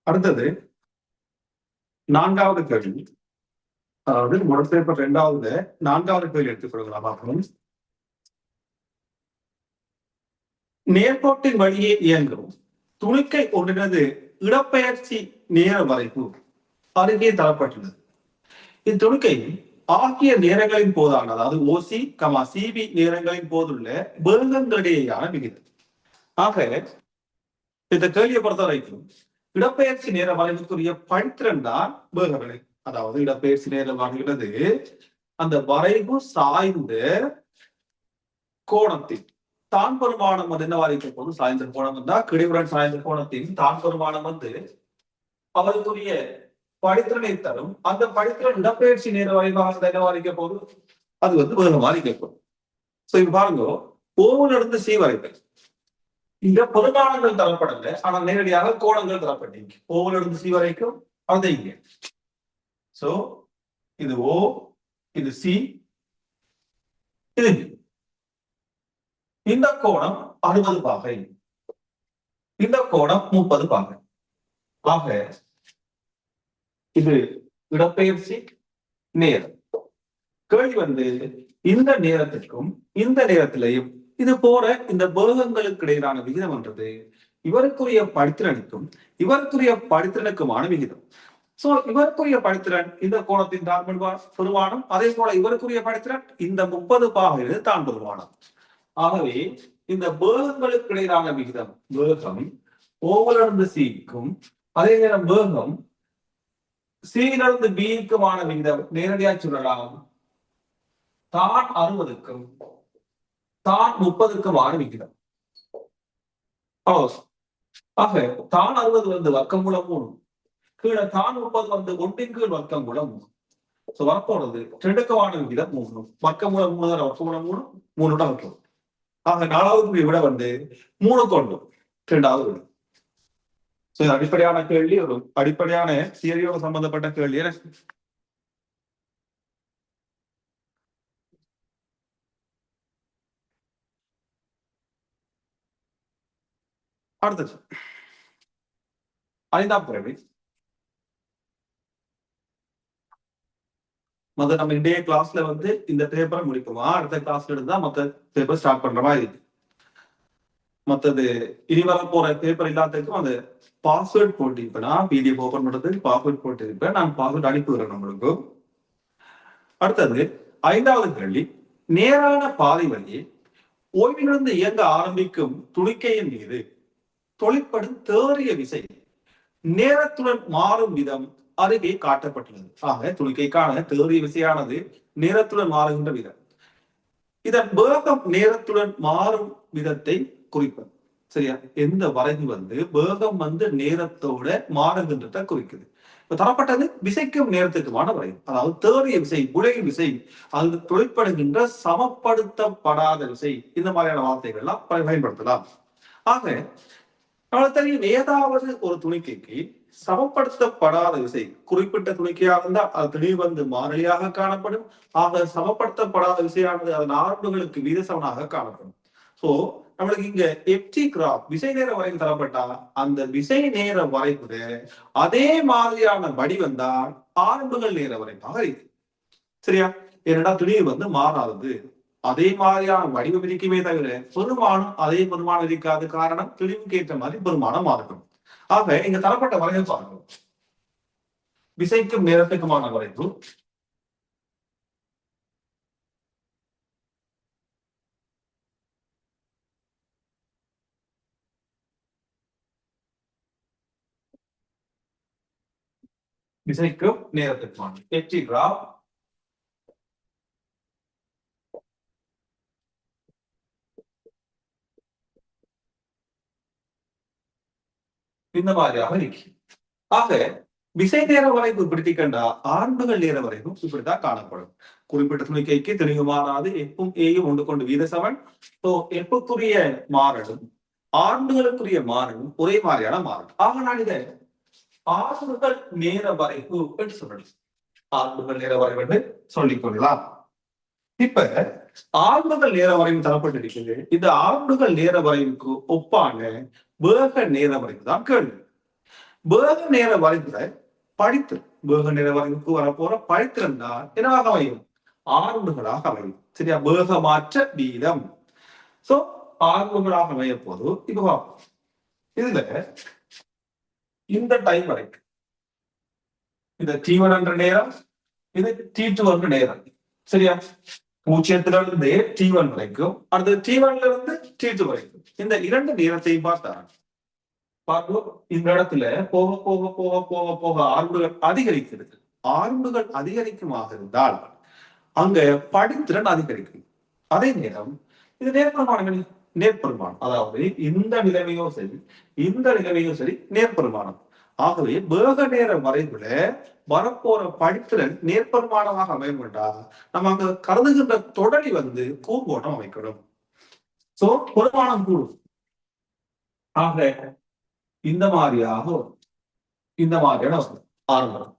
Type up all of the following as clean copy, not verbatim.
அடுத்தது 4வது கேள்வி. அதாவது முதல் பேப்பர் 2வது 4வது கேள்வி எடுத்துக்கொள்ளலாம் பார்க்கணும். நேர்கோட்டின் வழியே இயங்கும் துணிக்கை ஒன்றினது இடப்பெயர்ச்சி நேர வரைப்பு அருகே தரப்பட்டுள்ளது. இத்துணிக்கை ஆகிய நேரங்களின் போதான, அதாவது ஓசி சிபி நேரங்களின் போதுள்ள வேகங்களிடையேயான விகிதம். ஆக இந்த கேள்வியை பொறுத்த வரைக்கும் இடப்பெயர்ச்சி நேர வரைவுக்குரிய படித்திறன் தான் வேகவிலை. அதாவது இடப்பெயர்ச்சி நேரம் வரைகிறது அந்த வரைவு சாய்ந்த கோணத்தில் தான் பெருமானம் வந்து என்ன வரைக்கும் போது சாய்ந்த கோணம் வந்தா கிடைவுடன் சாய்ந்த கோணத்தின் தான் பெருமானம் வந்து அவருக்குரிய படித்திறனை தரும். அந்த படித்திறன் இடப்பெயர்ச்சி நேர வரைவாக என்ன வரைக்க போது அது வந்து வேகமா அறிக்கப்படும். சோ இப்ப பாருங்க, ஓவில் இருந்து சி வரைக்கும் இங்க பெருமானங்கள் தரப்படல, ஆனா நேரடியாக கோணங்கள் தரப்பட்டீங்க. ஓவில் இருந்து சி வரைக்கும் அது இங்க. சோ இது ஓ, இது சி, இது இந்த கோணம் 60 பாகை, இந்த கோணம் 30 பாகை. ஆக இது இடப்பெயர்ச்சி நேரம். கேள்வி வந்து இந்த நேரத்திற்கும் இந்த நேரத்திலையும் இது போற இந்த வேகங்களுக்கு இடையிலான விகிதம் என்றது இவருக்குரிய படித்திறனுக்கும் இவருக்குரிய படித்திறனுக்குமான விகிதம். சோ இவருக்குரிய படித்திறன் இந்த கோணத்தின் தான் பெருமானம், அதே போல இவருக்குரிய படித்திறன் இந்த 30 பாகையிலிருந்து தான் பெருமானம். ஆகவே இந்த வேகங்களுக்கு இடையிலான விகிதம், வேகம் ஓவிலிருந்து சிக்கும் அதே நேரம் வேகம் சியிலிருந்து பிக்குமான விகிதம் நேரடியாக சொல்லலாம் தான் 60க்கும் தான் 30க்குமான விகிதம். ஆக தான் 60 வந்து வர்க்கமூலம் 3, கீழே தான் 30 வந்து 1 கீழ் வர்க்கமூலம் 3. வரப்போறது 2க்குமான விகிதம் 3, வர்க்கமூலம் 3 வர்க்கமூலம் 3 வர்க்கம். ஆக 4வது விட வந்து 3 2வது விட. அடிப்படையான கேள்வி, ஒரு அடிப்படையான தியரியோடு சம்பந்தப்பட்ட கேள்வி. அடுத்தது 5ஆம் கேள்வி. நம்ம இன்றைய கிளாஸ்ல வந்து இந்த பேப்பரை முடிக்குமா, அடுத்த கிளாஸ்ல இருந்து தான் மற்ற பேப்பர் ஸ்டார்ட் பண்ற மாதிரி இருக்கு. மற்றது இனி வர போற பேப்பர் எல்லாத்துக்கும் அந்த பாஸ்வேர்ட் போட்டு, இப்ப நான் பிடிஎஃப் ஓபன் பண்றதுக்கு பாஸ்வேர்ட் போட்டு இருப்பேன், நான் பாஸ்வேர்ட் அனுப்பிவிடுறேன் நம்மளுக்கு. அடுத்தது 5வது கேள்வி. நேரான பாதை வழியே ஓய்விலிருந்து இயங்க ஆரம்பிக்கும் துணிக்கையின் மீது தொழிற்படும் தேறிய விசை நேரத்துடன் மாறும் விதம் அருகே காட்டப்பட்டுள்ளது. ஆக துணிக்கைக்கான தேறிய விசையானது நேரத்துடன் மாறுகின்ற விதம். இதன் வேகம் நேரத்துடன் மாறும் விதத்தை குறிப்பது. சரியா? எந்த வரைவு வந்து வேகம் வந்து நேரத்தோட மாறுகின்றத குறிக்குது. இப்ப தரப்பட்டது விசைக்கும் நேரத்துக்குமான வரைவு. அதாவது தேறிய விசை, உலக விசை, அது தொழிற்படுகின்ற சமப்படுத்தப்படாத விசை, இந்த மாதிரியான வார்த்தைகள் எல்லாம் பயன்படுத்தலாம். ஆக நம்மளுக்கு தெரியும், ஏதாவது ஒரு துணிக்கைக்கு சமப்படுத்தப்படாத விசை, குறிப்பிட்ட துணிக்கையாக இருந்தால் அது திடீர் வந்து மாறிலியாக காணப்படும். ஆக சமப்படுத்தப்படாத விசையானது அதன் ஆரம்பங்களுக்கு வீதசமனாக காணப்படும். சோ நம்மளுக்கு இங்க எஃப்டி கிராஃப் விசை நேர வரைவு தரப்பட்டா அந்த விசை நேர வரைவு அதே மாதிரியான வடிவம் தான் ஆரம்பங்கள் நேர வரைவாக இருக்கு. சரியா? ஏன்னா திடீர் வந்து மாறாதது, அதே மாதிரியான வடிவம் இருக்குமே தவிர பெருமானம் அதே பெருமானம் இருக்காது. காரணம் தெளிவுக்கு ஏற்ற மாதிரி பெருமானம் மாறும். ஆக இங்க தரப்பட்ட வரைவு பாருங்க, விசைக்கும் நேரத்துக்குமான வரைவு. விசைக்கும் நேரத்துக்குமான எஃப்டி கிராஃப். இந்த மாதிரியாக இருக்கு. ஆக விசை நேர வரைவு பிடித்திக்கண்டா ஆரம்பங்கள் நேர வரைவும் இப்படித்தான் காணப்படும். குறிப்பிட்ட துணிக்கைக்கு தெளிவு மாறாது, எப்பும் ஏயும் ஒன்று கொண்டு வீதசமன். எப்புக்குரிய மாறலும் ஆண்டுகளுக்குரிய மாறலும் ஒரே மாதிரியான மாறலும். ஆக நான் இதை ஆண்டுகள் நேர வரைவு என்று சொல்லணும். ஆண்டுகள் நேர வரைவு என்று சொல்லிக் கொள்ளலாம். இப்ப ஆண்டுகள் நேர வரைவு தரப்பட்டிருக்கிறது. இந்த ஆண்டுகள் நேர வரைவுக்கு ஒப்பான வேக நேர வரைவு தான் கேள்வி. வேக நேர வரைவுல படித்திறன் வேக நேர வரைவுக்கு வரப்போற படித்திறன் தான் என்னவாக அமையும்? ஆறுகளாக அமையும். சரியா? வேக மாற்ற வீதம். சோ ஆறுகளாக அமைய போது இப்ப பார்ப்போம். இதுல இந்த டைம் வரைக்கும் இந்த T1 என்ற நேரம், இது T2 என்ற நேரம். சரியா? பூஜ்ஜியத்துல இருந்து T1 வரைக்கும், அடுத்தது T1ல இருந்து T2 வரைக்கும். இந்த இரண்டு நேரத்தையும் பார்த்தா பார்ப்போம். இந்த இடத்துல போக போக போக போக போக ஆர்முகள் அதிகரிக்கிறது. ஆர்முகள் அதிகரிக்குமாக இருந்தால் அங்க படித்திறன் அதிகரிக்கும். அதே நேரம் இது நேர்பெருமானங்கள், நேர்பெருமானம். அதாவது இந்த நிலைமையோ சரி, இந்த நிலைமையோ சரி, நேர்பெருமானம். ஆகவே வேக நேர வரைவுல வரப்போற படித்திறன் நேர்பெருமானமாக அமையும் என்றால் நம்ம அங்க கருதுகின்ற தொடரி வந்து கூர்கோணம் அமைக்கணும். சோ பெருமானம் கூடும். ஆக இந்த மாதிரியாக இந்த மாதிரியான ஆரம்பம்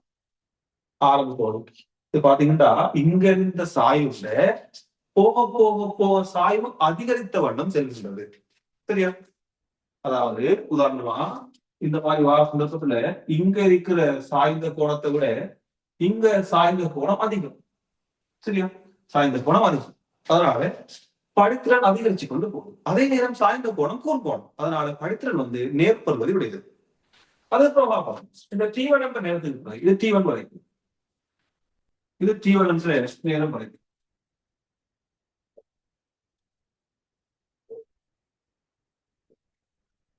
ஆரம்பத்தோடும் இது பாத்தீங்கன்னா இங்க இருந்த சாய்வுல போக போக போக சாய்வு அதிகரித்த வண்ணம் செல்கின்றது. சரியா? அதாவது உதாரணமா இந்த மாதிரி வார சந்தர்ப்பத்துல இங்க இருக்கிற சாய்ந்த கோணத்தை விட இங்க சாய்ந்த கோணம் அதிகம். சரியா? சாய்ந்த கோணம் அதிகம். அதனால படித்திறன் அதிகரிச்சு கொண்டு போகும். அதே நேரம் சாய்ந்த கோணம் கூர் கோணம். அதனால படித்திறன் வந்து நேர்படுவதை விடையது. அதுக்கப்புறம் பார்ப்போம். இந்த T1 என்ற நேரத்துக்கு இது T1 வரைக்கும், இது T1 என்ற நேரம் வரைக்கும்.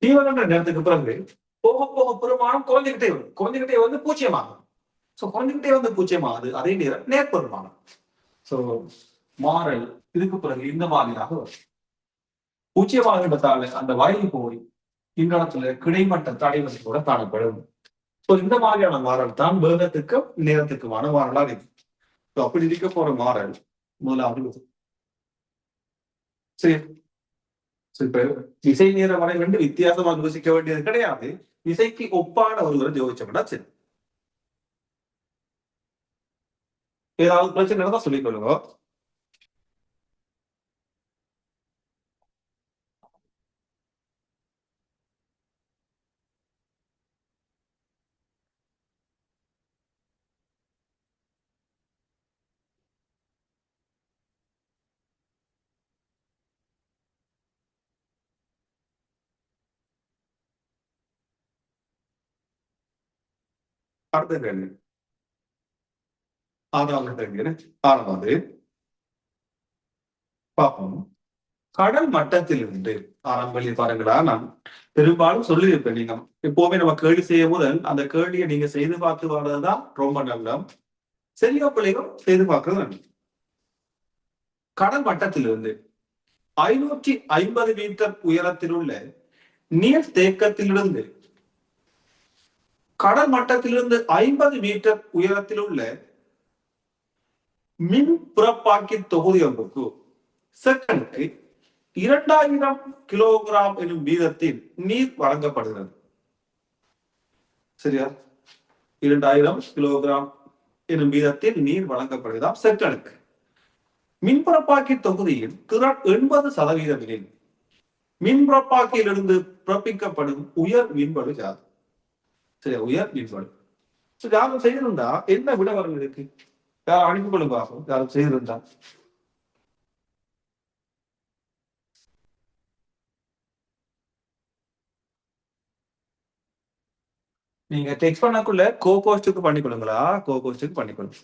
T1 என்ற நேரத்துக்கு பிறகு போக போக பெருமானம் குறைஞ்சுக்கிட்டே வரும். குறைஞ்சுக்கிட்டே வந்து பூஜ்ஜியமாகும். சோ குறைஞ்சுக்கிட்டே வந்து பூஜ்ஜியமாகுது. அதே நேரம் நேர்பெருமானம். சோ மாறல் இதுக்கு பிறகு இந்த மாதிரியாக வரும். பூஜ்ஜியமாகின்றதால அந்த வயது போய் இந்த இடத்துல கிடைமட்ட தடைவரி கூட காணப்படும். சோ இந்த மாதிரியான மாறல் தான் வேகத்துக்கும் நேரத்துக்குமான மாறலா இருக்கு. அப்படி இருக்க போற மாறல் முதலாவது. சரி, இப்ப இசை நேர வரை வந்து வித்தியாசமா யோசிக்க வேண்டியது கிடையாது. இசைக்கு ஒப்பான ஒருவரை ஜோதிச்சோம்னா சரி. ஏதாவது பிரச்சனை தான் சொல்லிக் கொள்ளுங்க. அடுத்த கேள்வி, ஆறாவது கேள்வி. ஆறாவது பார்ப்போம். கடல் மட்டத்திலிருந்து ஆரம்பத்தில் பாருங்களா, நான் பெரும்பாலும் சொல்லியிருப்பேன். நீங்க எப்பவுமே நம்ம கேள்வி செய்ய முதல் அந்த கேள்வியை நீங்க செய்து பார்த்து வர்றதுதான் ரொம்ப நல்லம். செல்லியோ பிள்ளைகள் செய்து பார்க்கறது நல்லது. கடல் மட்டத்திலிருந்து 550 மீட்டர் உயரத்தில் உள்ள நீர் தேக்கத்திலிருந்து கடல் மட்டத்திலிருந்து 50 மீட்டர் உயரத்தில் உள்ள மின் புறப்பாக்கி தொகுதி ஒன்றுக்கு செகண்டுக்கு 2000 கிலோகிராம் எனும் வீதத்தில் நீர் வழங்கப்படுகிறது. சரியா? 2000 கிலோகிராம் எனும் வீதத்தில் நீர் வழங்கப்படுகிறதாம் செகண்டுக்கு. மின்புறப்பாக்கி தொகுதியில் திறன் 80% எனில் மின்புறப்பாக்கியிலிருந்து பிறப்பிக்கப்படும் உயர் மின்படு யாது? சரியா? உயர் மின்படு. யாரும் செய்திருந்தா என்ன விட வரும் இருக்கு? யாரும் அனுப்பி கொள்ளுங்க பார்ப்போம். யாரும் செய்திருந்தா நீங்க டெக்ஸ்ட் பண்ணக்குள்ள கோபோஸ்டுக்கு பண்ணிக்கொள்ளுங்களா? கோபோஸ்டுக்கு பண்ணிக்கொள்ளுங்க.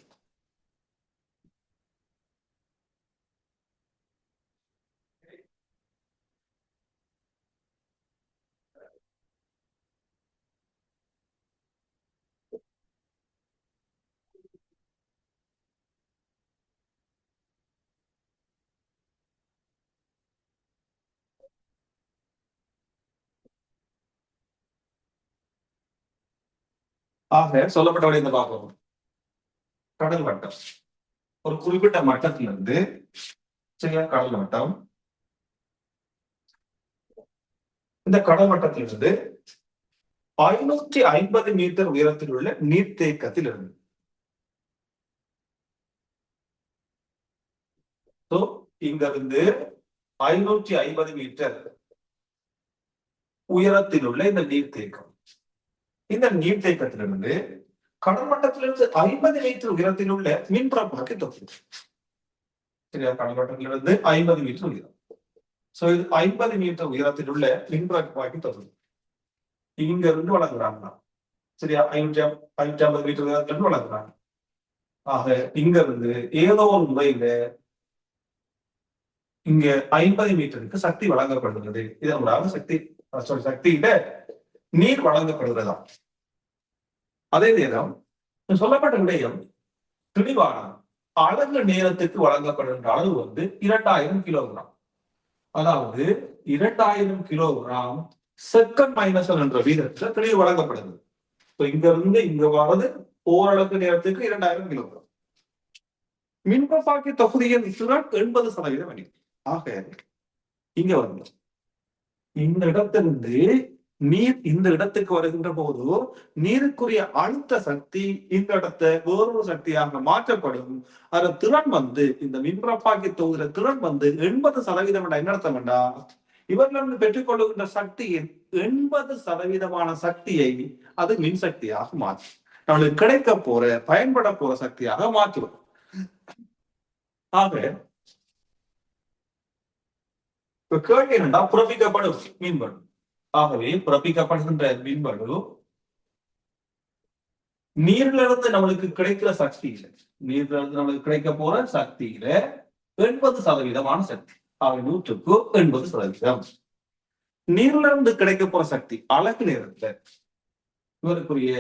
ஆக சொல்லப்பட்ட விடயத்தை பார்ப்போம். கடல் வட்டம் ஒரு குறிப்பிட்ட மட்டத்திலிருந்து, சரியா? கடல் வட்டம் இந்த கடல் வட்டத்திலிருந்து 550 மீட்டர் உயரத்தில் உள்ள நீர்த்தேக்கத்தில் இருந்து. இங்க இருந்து 550 மீட்டர் உயரத்தில் உள்ள இந்த நீர்த்தேக்கம் இந்த நீர்த்தேக்கத்திலிருந்து கடல் மட்டத்திலிருந்து 50 மீட்டர் உயரத்தில் உள்ள மின்பரப்பாக்கி தொகுதி. சரியா, கடல் மட்டத்திலிருந்து 50 மீட்டர் உயரம். சோ இது 50 மீட்டர் உயரத்தில் உள்ள மின்பரப்பாக்கி தொகுதி. இங்க இருந்து வளர்க்குறாங்க. சரியா, 550 மீட்டர் உயரத்துல இருந்து வளர்க்குறாங்க. ஆக இங்க இருந்து ஏதோ ஒரு முறையில இங்க 50 மீட்டருக்கு சக்தி வழங்கப்படுகிறது. இதன் சக்தி சக்தியில நீர் வழங்கப்படுகிறதா. அதே நேரம் சொல்லப்பட்ட விடயம் தெளிவான அழகு நேரத்துக்கு வழங்கப்படுகின்ற அளவு 2000 கிலோகிராம். அதாவது 2000 கிலோகிராம் செகண்ட் மைனஸ் என்ற வீதத்துல தெளிவு வழங்கப்படுது. இங்க இருந்து இங்க வர்றது ஓரளவு நேரத்துக்கு 2000 கிலோகிராம். மின்பப்பாக்கி தொகுதியின் திறன் 80% அடி. ஆக இங்க இந்த இடத்திலிருந்து நீர் இந்த இடத்துக்கு வருகின்ற போது நீருக்குரிய அழுத்த சக்தி இந்த இடத்தை வேறொரு சக்தியாக மாற்றப்படும். அது திறன் இந்த மின்பரப்பாக்கி தொகுதியில திறன் 80% என்ன அர்த்தம் என்றா, இவர்களிருந்து பெற்றுக்கொள்ளுகின்ற சக்தியின் 80% சக்தியை அது மின்சக்தியாக மாற்றும். நம்மளுக்கு கிடைக்க போற பயன்பட போற சக்தியாக மாற்றும். ஆக கேள்வி என்னன்னா, பிறப்பிக்கப்படும் மீன்படு. ஆகவே பிறப்பிக்கப்படுகின்ற மீன்படு நீரிலிருந்து நம்மளுக்கு கிடைக்கிற சக்தியில நீரிலிருந்து நம்மளுக்கு கிடைக்க போற சக்தியில 80% சக்தி. ஆக 100க்கு 80%. நீரிலிருந்து கிடைக்க போற சக்தி அழகு நேரத்துல இவருக்குரிய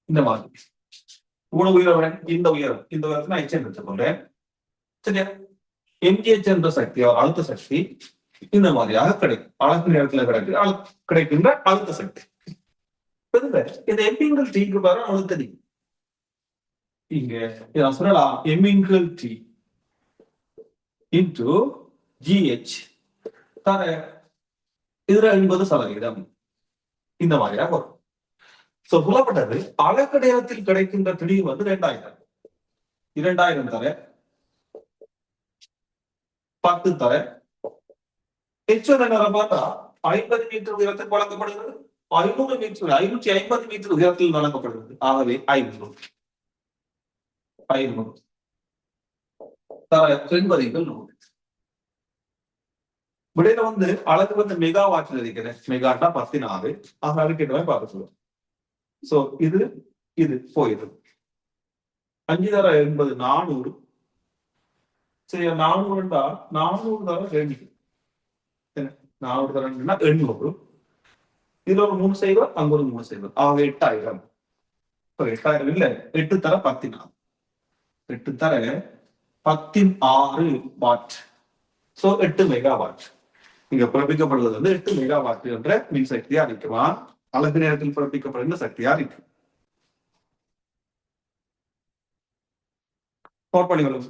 இந்த மாதிரி இவ்வளவு உயரம், இந்த உயரத்தை நான் எச்சம் எடுத்துக்கொண்டேன். சரியா, எம்ஜிஎச் என்ற சக்தி அழுத்த சக்தி இந்த மாதிரியாக கிடைக்கும். அழகு நேரத்துல கிடைக்கின்ற அழுத்த சக்தி. இது எம்பிங்கள் டீக்கு பாரு அவனுக்கு தெரியும். இங்க சொல்லலாம் எம்பிங்கள் டி இன்டு ஜிஹெச் தர இதுல 80% இந்த மாதிரியாக வரும். புலப்பட்டது அழகு நேரத்தில் கிடைக்கின்ற திடீர் 2000 தர 10 தர எச்சோட நேரம் பார்த்தா 50 மீட்டர் உயரத்துக்கு வழங்கப்படுகிறது. 550 மீட்டர் உயரத்தில் வழங்கப்படுகிறது. ஆகவே 500 தர 80 விடையில அழகு மெகாவாட்டில் இருக்கிறேன். மெகாட்டா 14. ஆக அதுக்கு பார்க்க சொல்லுவோம். சோ இது போயிடும். 5 தர 80 400. சரி, 400 தர 2. 400 தர 800. இதுல ஒரு 3 செய்வோம், அங்க ஒரு 3 செய்வோம். ஆக 8000. 8000 இல்ல, 8 தர 14. 8 தர 16 வாட். So 8 megawatt. இங்க பிறப்பிக்கப்படுவது 8 மெகாவாட் என்ற மின்சக்தியா இருக்குமா, அழகு நேரத்தில் பிறப்பிக்கப்படுகின்ற சக்தியா இருக்கு. நோட் பண்ணிக்கொள்ளுங்க.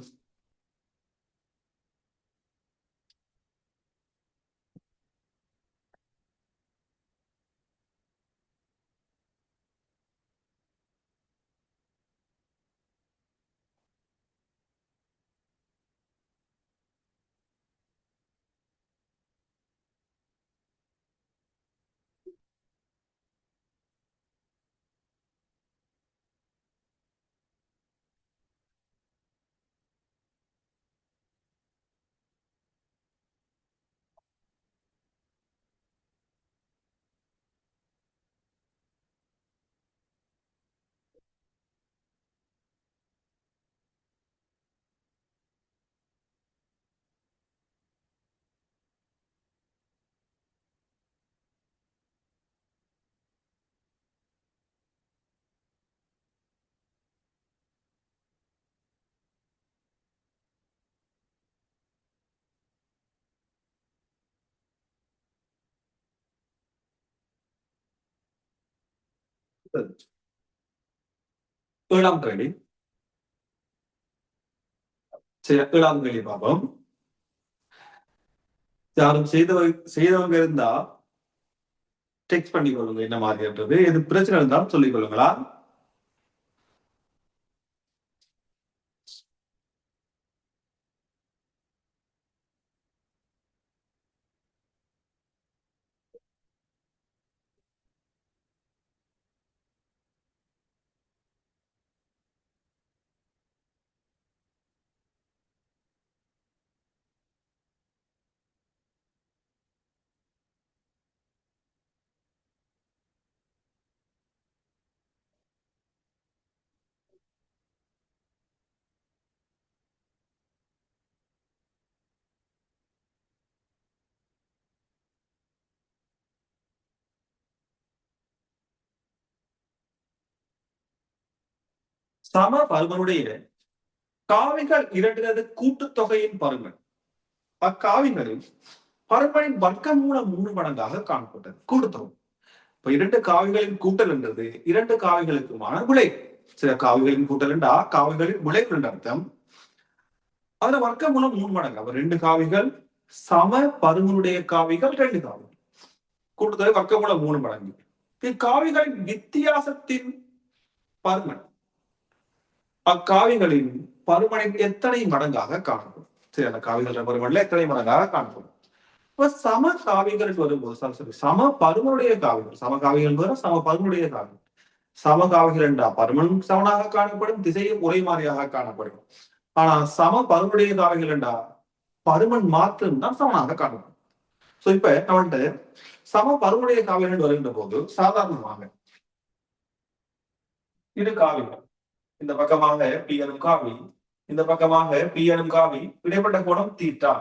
ஏழாம் கேள்வி. சரி, ஏழாம் கேள்வி பாப்போம். யாரும் செய்தவங்க இருந்தா டெக்ஸ்ட் பண்ணி கொள்ளுங்க என்ன மாதிரின்றது. எது பிரச்சனை இருந்தாலும் சொல்லிக் கொள்ளுங்களா. சம பருமனுடைய காவிகள் இரண்டினது கூட்டுத்தொகையின் பருமன் அக்காவிகளில் பருமனின் வர்க்கமூலம் 3 மடங்காக காணப்பட்டது. கூட்டுத்தொகை. இப்ப இரண்டு காவிகளின் கூட்டல் என்றது இரண்டு காவிகளுக்குமான விளைவு. சில காவிகளின் கூட்டல் என்றா காவிகளின் விளைவு என்ற அர்த்தம். அதுல வர்க்கமூலம் 3 மடங்கு. அப்ப 2 காவிகள் சம பருமனுடைய காவிகள் 2 காவிகள். கூட்டுத்தொகை வர்க்கமூலம் 3 மடங்கு. இக்காவிகளின் வித்தியாசத்தின் பருமன் அக்காவிகளின் பருமனின் எத்தனை மடங்காக காணப்படும்? சரி, அந்த காவிகள் பருமன்ல எத்தனை மடங்காக காணப்படும்? இப்ப சம காவிகள் வரும்போது சம பருமனுடைய காவிகள், சம காவிகள் வேற சம பருமனுடைய காவிகள். சம காவிகள் என்றா பருமனும் சமனாக காணப்படும், திசையும் ஒரே மாதிரியாக காணப்படும். ஆனா சம பருமனுடைய காவிகள் என்றா பருமன் மாற்றம் தான் சமனாக காணப்படும். சோ இப்ப நம்மள்ட்ட சம பருமனுடைய காவிகள் வருகின்ற போது சாதாரணமாக இது காவிகள், இந்த பக்கமாக பி எனும் காவி, இந்த பக்கமாக பி எனும் காவி, இடைப்பட்ட கோணம் தீட்டா.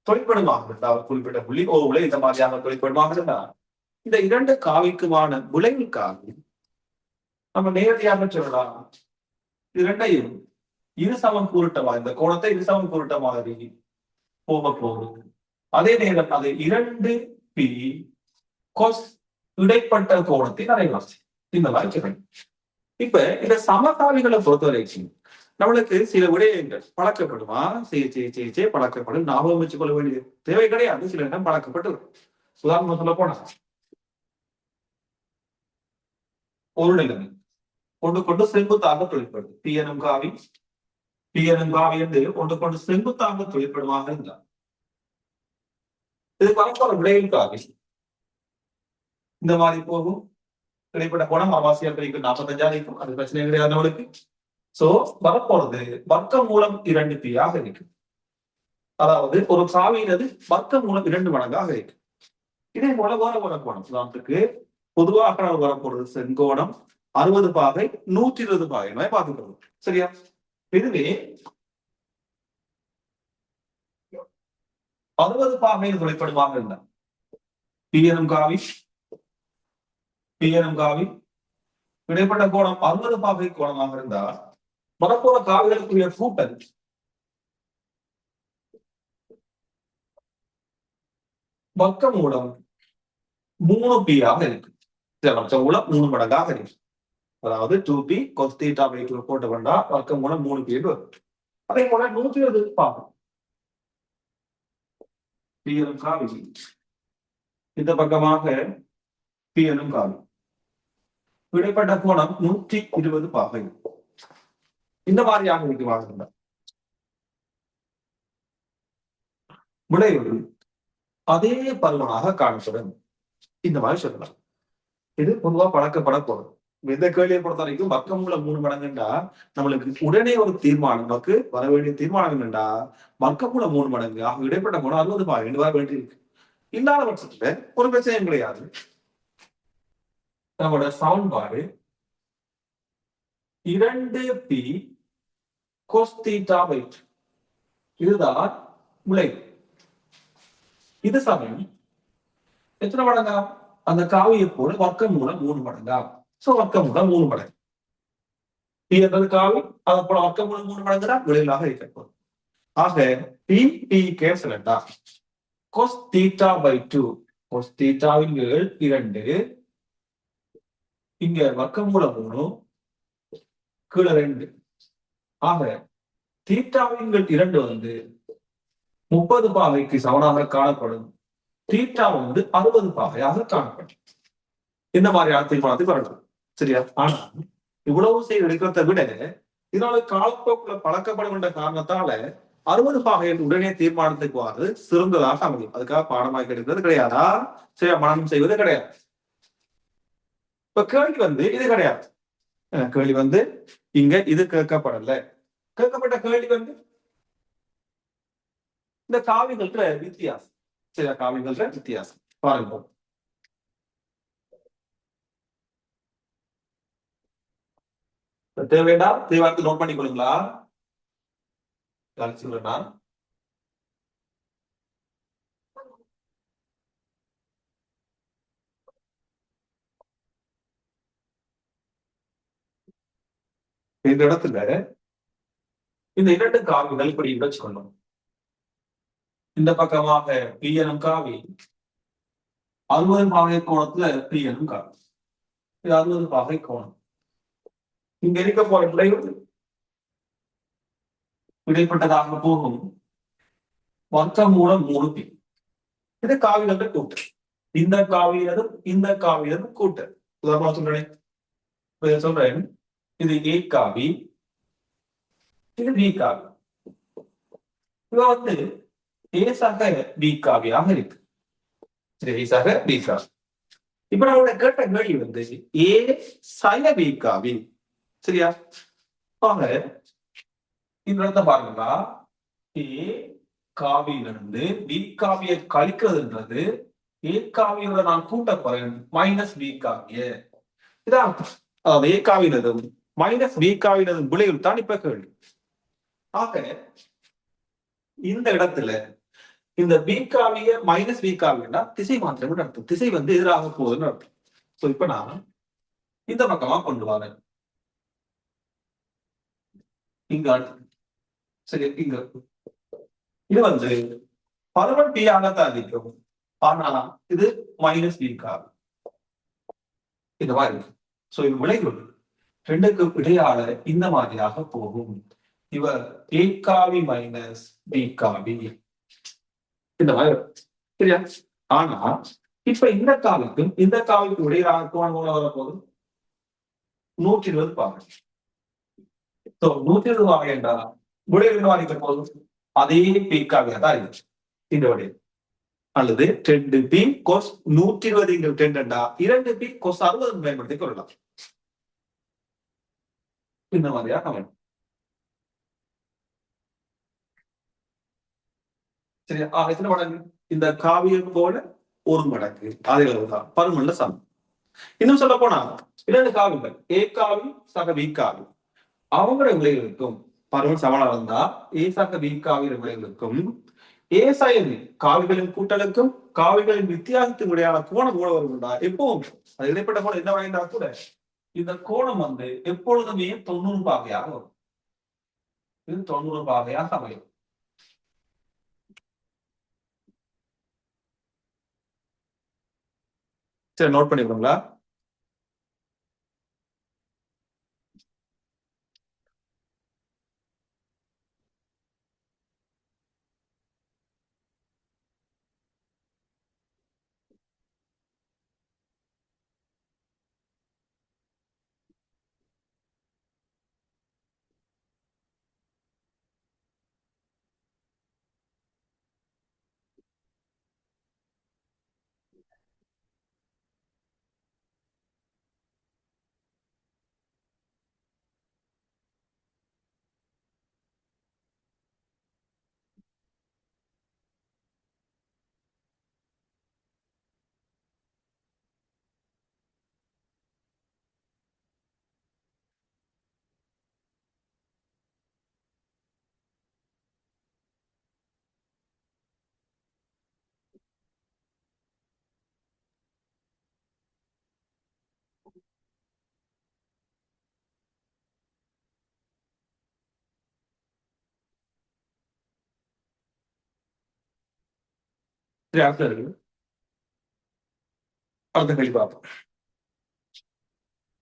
தொழிற்படுமாக இருந்தால் குறிப்பிட்ட புள்ளி ஓவுல இந்த மாதிரியாக தொழிற்படுமாக இருந்தால் இந்த இரண்டு காவிக்குமான விளைவுக்காக நம்ம நேரடியாக சொல்லலாம். இரண்டையும் இருசமன் கூறுட்டமா, இந்த கோணத்தை இருசமன் கூறுட்ட மாதிரி போக போகும். அதே நேரம் அது 2p cos இடைப்பட்ட கோணத்தை அரைவாசி இந்த மாதிரி. இப்ப இந்த சமகாவிகளை பொறுத்தவரைக்கும் நம்மளுக்கு சில விடயங்கள் பழக்கப்படுமா, செய்ய பழக்கப்படும், ஞாபகம் வச்சுக் கொள்ள வேண்டிய தேவை கிடையாது. சில இடம் பழக்கப்பட்டு உதாரணம் சொல்ல போனா ஒரு நிலைமை கொண்டு கொண்டு செங்குத்தாக தொழிற்படுது. பிஎனும் காவி என்று கொண்டு கொண்டு செங்குத்தாக தொழிற்படுமாக இருந்தார். இது பரப்போற விடையும் காவி இந்த மாதிரி போகும். இடைப்பட்ட கோணம் அமாவாசையால் கழிக்கும் 45 இருக்கும். அது பிரச்சனை கிடையாது நம்மளுக்கு. சோ வரப்போறது வர்க்க மூலம் 2p ஆக இருக்கு. அதாவது ஒரு காவியினது வர்க்க மூலம் 2 மடங்காக இருக்கு. இதே போல வேற கோணம் உதாரணத்துக்கு பொதுவாக வரப்போறது செங்கோணம் 60 பாகை 120 பாகை பார்த்துக்கிறது. சரியா? இதுவே 60 பாகை தொழிற்படுமாக இருந்தா பிஎனும் காவி இடைப்பட்ட கோணம் 60 பாகை கோணமாக இருந்தா வரப்போற காவிகளுக்குரிய கூட்டல் வர்க்க மூலம் 3p ஆக இருக்கு. மூலம் 3 மடங்காக இருக்கு. அதாவது 2p cos theta by 2 போட்டு கொண்டா வர்க்க மூலம் 3p வரும். அதே போல 120 பாகை p எனும் காவி, இந்த பக்கமாக p எனும் காவி, இடைப்பட்ட கோணம் 120 பாகை. இந்த மாதிரியாக இருக்குவாங்க. விளைவு அதே பருமனாக காணப்படும். இந்த மாதிரி சொல்லலாம். இது பொதுவா பழக்கப்பட போறது. எந்த கேள்வியை பொறுத்த வரைக்கும் வர்க்கமூலம் 3 மடங்குண்டா நம்மளுக்கு உடனே ஒரு தீர்மானம், நமக்கு வர வேண்டிய தீர்மானம் என்னண்டா வர்க்கமூலம் 3 மடங்கு ஆக இடைப்பட்ட கோணம் 60 பாகை வர வேண்டியிருக்கு. இல்லாத பட்சத்துல ஒரு பிரச்சனையும் கிடையாது. நம்மளோட சமன்பாடு 2p cos theta by 2 இதுதான் விளைவு. இது சமயம் எத்தனை மடங்கா? அந்த காவியை போல வர்க்கம் மூலம் 3 மடங்கா? சோ வர்க்கம் மூலம் 3 மடங்கு. பி என்பது காவி, அதை போல வர்க்கம் மூலம் 3 மடங்குதான் விளைவாக இருக்கப்படும். ஆக பி கேன்சல் என்றா cos theta by 2 cos thetaவின் 2 இங்க வர்க்கம் மூலம் 3 கீழே 2 ஆக தீட்டாவின் 2 வந்து 30 பாகைக்கு சமனாக காணப்படும். தீட்டா வந்து 60 பாகையாக காணப்படும். இந்த மாதிரியான தீர்மானத்தை வரலாம். சரியா? ஆனா இவ்வளவு செய்து எடுக்கிறத விட இதனால காலப்போக்குல பழக்கப்படுகின்ற காரணத்தால 60 பாகை உடனே தீர்மானத்துக்கு வாது சிறந்ததாக அமையும். அதுக்காக பாடமாக எடுக்கிறது கிடையாதா? சரி, மனம் செய்வது கிடையாது. இப்ப கேள்வி வந்து இது கிடையாது. கேள்வி வந்து இங்க இது கேட்கப்படல. கேட்கப்பட்ட கேள்வி வந்து இந்த காவிகள்ன்ற வித்தியாசம். சில காவிகள்ன்ற வித்தியாசம் பாருங்க. தேவையா? தேவையானது நோட் பண்ணி கொடுங்களா? சொல்றேன்னா இந்த இடத்துல இந்த இரண்டு காவிகள் இப்படி வச்சுக்கணும். இந்த பக்கமாக பி எனும் காவி 60 பாகை கோணத்துல பி எனும் காவி. இது 60 பாகை கோணம். இங்க இருக்க போற இடைப்பட்டதாக போகும் வர்க்கமூலம் 3 பி. இது காவிகளோட கூட்டு. இந்த காவியதும் இந்த காவியதும் கூட்டு. உதாரணமா சொல்றேன், இது ஏ காவி, இது பி காவி. இவ வந்து ஏ சக பி காவியாக இருக்கு. ஏ சக பி காவி. இப்ப நம்மளோட கேட்ட கேள்வி வந்து ஏ சக பி காவி. சரியா? ஆக இந்த இடத்த பாருங்களா, ஏ காவியிலிருந்து பி காவியை கழிக்கிறதுன்றது ஏ காவியோட நான் கூட்ட போறேன் மைனஸ் பி காவிய. இதான் அதாவது ஏ காவினதும் மைனஸ் பி காவினதும் விளைவில் தான் இப்ப கேள்வி. ஆக இந்த இடத்துல இந்த பி காவிய மைனஸ் பி காவியன்னா திசை மாத்திரம் அர்த்தம். திசை வந்து எதிராக போகுதுன்னு அர்த்தம். சோ இப்ப நான் இந்த பக்கமா கொண்டு வரேன். இங்க சரி, இங்க இது வந்து பருவன் பி ஆகத்தான் இருக்கும். ஆனா இது மைனஸ் பி காவி இந்த மாதிரி இருக்கு. சோ இது விளைவுகள் ரெண்டுக்கு இடையால இந்த மாதிரியாக போகும். இவர் ஏ காவி மைனஸ் பி காவி இந்த மாதிரி. சரியா? ஆனா இப்ப இந்த காவிக்கும் இந்த காவிக்கும் இடையிலாக கோணம் வரப்போகுது 120 பாகை. 120 பாகை என்றால் விளைவு என்னவாக போகுது? அதே பி காவியா தான் இருக்கு இந்த விடையில். அல்லது 2 பி கோஸ் 120 2 2 பி கோஸ் 60 பயன்படுத்திக் கொள்ளலாம். இந்த மாதிரியா அமையும். சரியா? எத்தனை மடங்கு? இந்த காவியம் போல ஒரு மடங்கு. அதே அளவுதான் பருமன்ல சமம். இன்னும் சொல்ல போனா 2 காவிகள் ஏ காவி சக பி காவி அவங்களுடைய விளைவுகளுக்கும் பருமன் சமனா இருந்தா ஏ சக பி காவிய விளைவுகளுக்கும் ஏ சயனி காவிகளின் கூட்டலுக்கும் காவிகளின் வித்தியாசத்துக்கு இடையான கோணம் கூட வரும்டா. எப்பவும் அது இடைப்பட்ட கோணம் என்ன வாய்ந்தா கூட இந்த கோணம் வந்து எப்பொழுதுமே 90 பாகையாக வரும். இது 90 பாகையாக அமையும். சரி, நோட் பண்ணிக்கோங்களா? சரி, அடுத்த இருக்கு. அடுத்த கேள்வி பார்ப்போம்.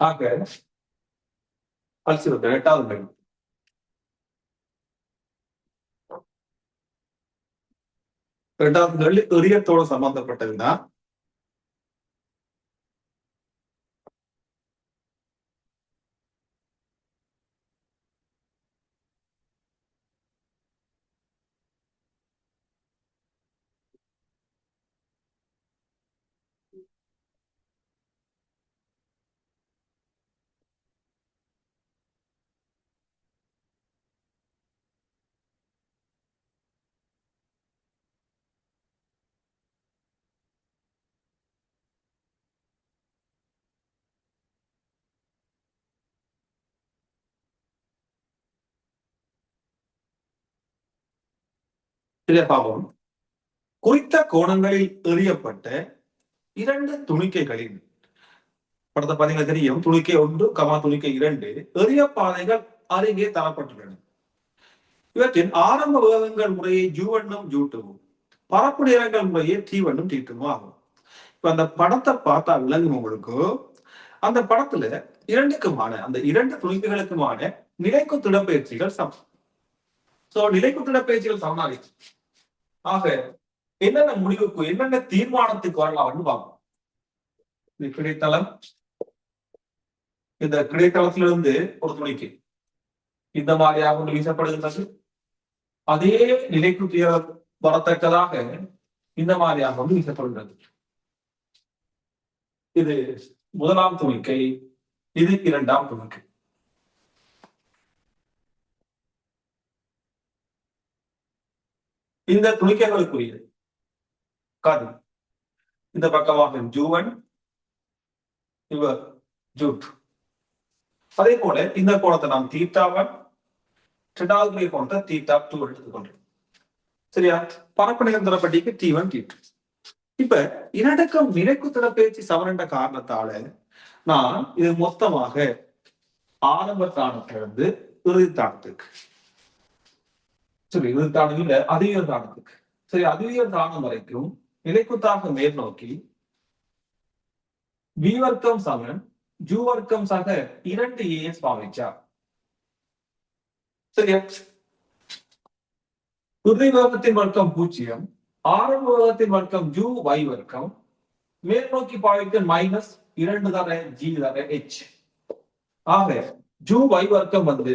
ஆக அல்சிவத்தை 8வது கேள்வி. 2வது கேள்வி எரியத்தோட சம்பந்தப்பட்டதுதான். இதை பார்ப்போம். குறித்த கோணங்களில் எறியப்பட்ட 2 துணிக்கைகளின் படத்தை பாத்தீங்கன்னா தெரியும். துணிக்கை 1, துணிக்கை 2 எறிய பாதைகள் அது இங்கே தரப்பட்டுள்ளன. இவற்றின் ஆரம்ப வேகங்கள் முறையே U1ம் U2வும், பரப்பு நேரங்கள் முறையே T1ம் T2வும் ஆகும். இப்ப அந்த படத்தை பார்த்தா விளங்கும் உங்களுக்கு. அந்த படத்துல இரண்டுக்குமான அந்த இரண்டு துணிப்புகளுக்குமான நிலைக்குத்து இடப்பெயர்ச்சிகள் சமம். சோ நிலைக்குத்து இடப்பெயர்ச்சிகள் சமனாக ஆக என்னென்ன முடிவுக்கு என்னென்ன தீர்மானத்துக்கு வரலாம்னு பார்ப்போம். இந்த கிடைத்தளம், இந்த கிடைத்தளத்திலிருந்து ஒரு துணிக்கு இந்த மாதிரியாக ஒன்று வீசப்படுகின்றது. அதே நிலைக்குத்து வரத்தக்கதாக இந்த மாதிரியாக ஒன்று வீசப்படுகிறது. இது முதலாம் துணிக்கை, இது இரண்டாம் துணிக்கை. இந்த துணிக்கைகளுக்குரிய கதிர் இந்த பக்கமாக U1, இவர் U2. அதே போல இந்த கோணத்தை நாம் θ1, இரண்டாவது கோணத்தை θ2 எடுத்துக்கொண்டோம். சரியா? பரப்பு நிகழ்ந்தபடிக்கு T1 T2. இப்ப இரண்டுக்கும் நிலைக்குத்து இடப்பெயர்ச்சி சமன் என்ற காரணத்தால நான் இது மொத்தமாக ஆரம்ப தானத்திலிருந்து இறுதி தானத்துக்கு, சரி இறுதி தானம் இல்ல அதிக தானத்துக்கு, சரி அதிக தானம் வரைக்கும் நிலைக்குத்தாக மேல் நோக்கி V வர்க்கம் சமன் U வர்க்கம் சக 2 AS பாவிச்சார். சரியா? இறுதி வேகத்தின் வர்க்கம் 0, ஆரம்ப வேகத்தின் வர்க்கம் UY வர்க்கம், மேல் நோக்கி பாவிக்க -2 தர G தர H. ஆக UY வர்க்கம் வந்து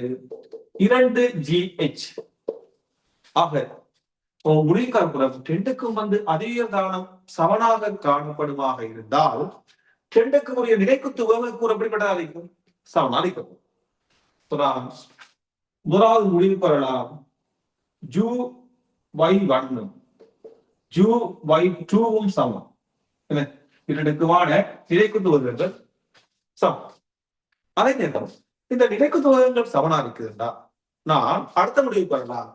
2GH. ஆக முடிவுக்காரப்புறம் ரெண்டுக்கும் வந்து அதிக தானம் சமனாக காணப்படுமாக இருந்தால் ரெண்டுக்கும் உரிய நிலைக்குத்து வேக கூறப்பட்டதாக இருக்கும், சமனா இருக்கும். முதலாவது முடிவு பெறலாம் UY1 UY2வும் சமம். இரண்டுக்குமான நிலைக்குத்து வேகங்கள் சமம். அதே நேரம் இந்த நிலைக்குத்து வேகங்கள் சமனா இருக்குதுன்னா நான் அடுத்த முடிவு பெறலாம்.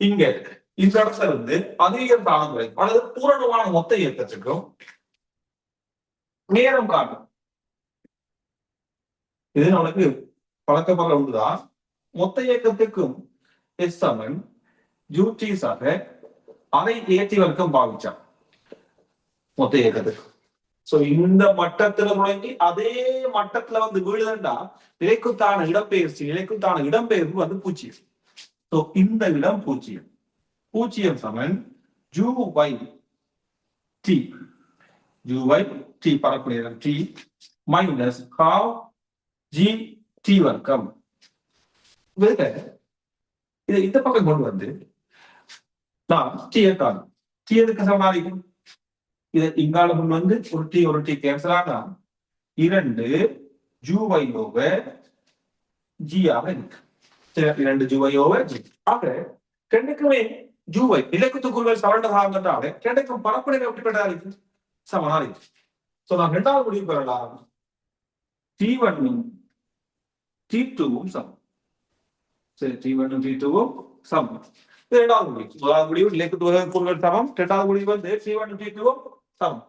இங்க இந்த இடத்துல இருந்து அதிக தானம் வரைக்கும் அல்லது பூரணமான மொத்த இயக்கத்துக்கும் நேரம் காணும். இது நம்மளுக்கு பழக்கப்படுற ஒன்றுதான். மொத்த இயக்கத்துக்கும் S சமன் UT ஆக அதை ஏற்றி வர்க்கம் பாவிச்சான் மொத்த இயக்கத்துக்கு. சோ இந்த மட்டத்துல தொடங்கி அதே மட்டத்துல வந்து வீழுதண்டா நிலைக்குத்தான இடப்பெயர்ச்சி, நிலைக்குத்தான இடம்பெயர்வு வந்து 0. சோ இந்த இடம் 0. 0 சமன் UY பரப்பு நேரம் T மைனஸ் half GT வர்க்கம். இதை இந்த பக்கம் கொண்டு வந்து நான் T காணும். T எதுக்கு சமனா இருக்கும்? இதை இங்கால முன் வந்து ஒரு T கேன்சல் ஆனா 2 UY ஓவர் G ஆக இருக்கு. 2 UY ஓவர் G. ஆக ரெண்டுக்குமே UY நிலைக்குத்து கூறுகள் சமன்றால் ரெண்டுக்கும் பரப்பு நேரம் எப்படிப்பட்டதா இருக்கு? சமனா இருக்கு. சோ நான் இரண்டாவது முடிவு பெறலாம். T1ம் T2வும் சமம். சரி, T1ம் T2வும் சமம். இரண்டாவது முடிவு. முதலாவது முடிவு நிலைக்குத்து வேக கூறுகள் சமம். இரண்டாவது முடிவு வந்து T1ம் T2வும் சமம்.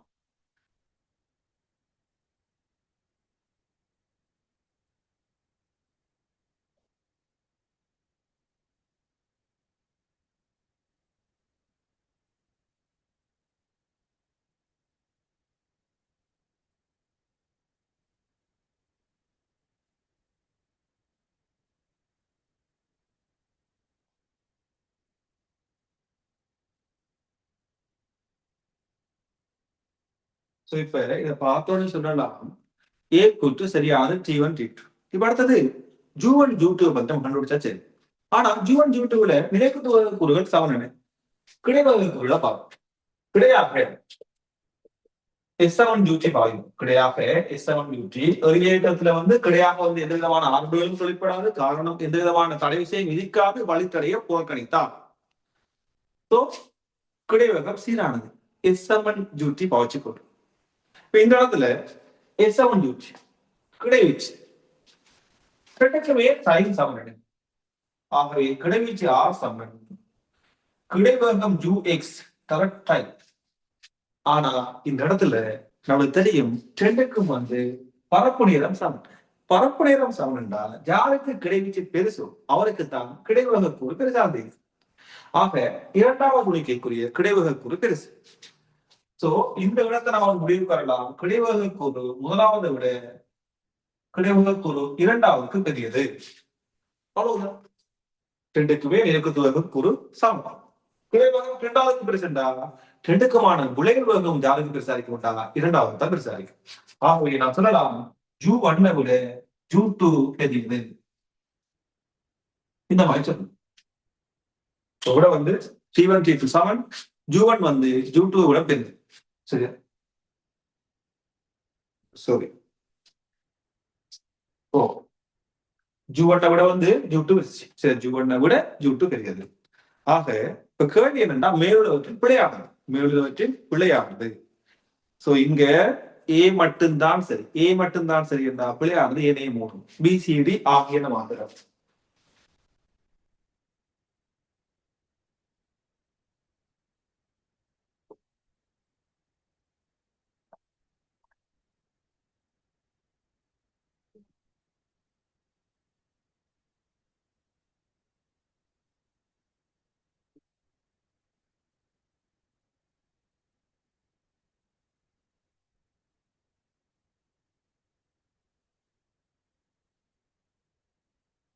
சோ இப்ப இதை பார்த்தோன்னு சொல்லலாம் A கூற்று சரியானது T1 T2. இப்ப அடுத்தது U1 U2 பத்தி கண்டுபிடிச்சா சரி. ஆனா U1 U2ல நிலைக்குத்து வேக கூறுகள் சமன். கிடைவகை கூறுகளை பார்ப்போம். கிடையாக S7 UT பாயும். கிடையாக S7 UT இயக்கத்துல வந்து கிடையாக வந்து எந்த விதமான ஆர்டர்களும் தொழிற்படாது. காரணம் எந்த விதமான தடைவிசையும் விதிக்காது வழித்தடைய புறக்கணித்தார். சோ கிடைவகம் சீரானது. S7 UT பாய்ச்சி கொண்டு இப்ப இந்த இடத்துல S7 UT கிடைவீச்சு ரெண்டுக்குமே sin சமன். ஆகவே கிடைவீச்சு R சமன் கிடைவகம் UX கரெக்ட் டைம். ஆனா இந்த இடத்துல நம்மளுக்கு தெரியும் ரெண்டுக்கும் வந்து பரப்பு நேரம் சமன். பரப்பு நேரம் சமன் என்றால் யாருக்கு கிடைவீச்சு பெருசோ அவருக்கு தான் கிடைவக கூறு பெருசாக இருக்கு. ஆக இரண்டாவது துணிக்கைக்குரிய கிடைவக கூறு பெருசு. சோ இந்த இடத்தை நம்ம முடிவு பெறலாம். கிடைவக கூறு முதலாவதை விட கிடைவக கூறு இரண்டாவதுக்கு பெரியது. அவ்வளவுதான். ரெண்டுக்குமே நெருக்கத்துவக கூறு சமம். கிடைவகம் இரண்டாவதுக்கு பெருசுண்டா ரெண்டுக்குமான விளைவு வேகம் யாருக்கு பெருசா இருக்க மாட்டாங்க, இரண்டாவது தான் பெருசா இருக்கு. ஆகவே நான் சொல்லலாம் U1 விட U2 பெரியது. இந்த மாதிரி சொல்லணும். விட வந்து T1 T2 7, U1 வந்து U2 விட பெரியது. சரியா? சரி. ஓ U1 விட வந்து U2 சரி, U1 விட U2 பெரியது. ஆக இப்ப கேள்வி என்னன்னா மேலுள்ளவற்றின் பிழையானது. மேலுள்ளவற்றின் பிழையானது. சோ இங்க ஏ மட்டும்தான் சரி, ஏ மட்டும்தான் சரி என்றா பிழையானது ஏனைய மூணு பிசிடி ஆகியன மாத்திரம்.